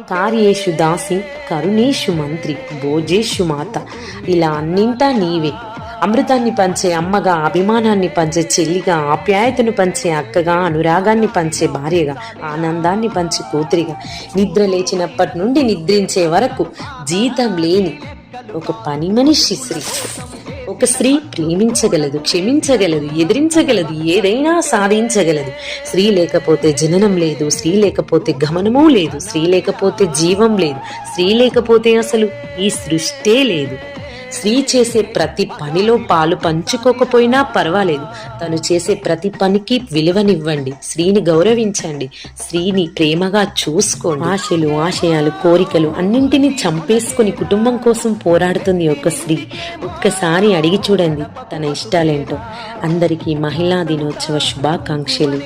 కార్యేషు దాసి కరుణేషు మంత్రి భోజేషు మాత. ఇలా అన్నింటా నీవే. అమృతాన్ని పంచే అమ్మగా, అభిమానాన్ని పంచే చెల్లిగా, ఆప్యాయతను పంచే అక్కగా, అనురాగాన్ని పంచే భార్యగా, ఆనందాన్ని పంచే కూతురిగా, నిద్ర లేచినప్పటి నుండి నిద్రించే వరకు జీతం లేని ఒక పని మనిషి శ్రీ. ఒక స్త్రీ ప్రేమించగలదు, క్షమించగలదు, ఎదిరించగలదు, ఏదైనా సాధించగలదు. స్త్రీ లేకపోతే జననం లేదు, స్త్రీ లేకపోతే గమనము లేదు, స్త్రీ లేకపోతే జీవం లేదు, స్త్రీ లేకపోతే అసలు ఈ సృష్టే లేదు. స్త్రీ చేసే ప్రతి పనిలో పాలు పంచుకోకపోయినా పర్వాలేదు, తను చేసే ప్రతి పనికి విలువనివ్వండి, స్త్రీని గౌరవించండి, స్త్రీని ప్రేమగా చూసుకోండి. ఆశలు, ఆశయాలు, కోరికలు అన్నింటినీ చంపేసుకుని కుటుంబం కోసం పోరాడుతుంది ఒక స్త్రీ. ఒక్కసారి అడిగి చూడండి తన ఇష్టాలేంటో. అందరికీ మహిళా దినోత్సవ శుభాకాంక్షలు.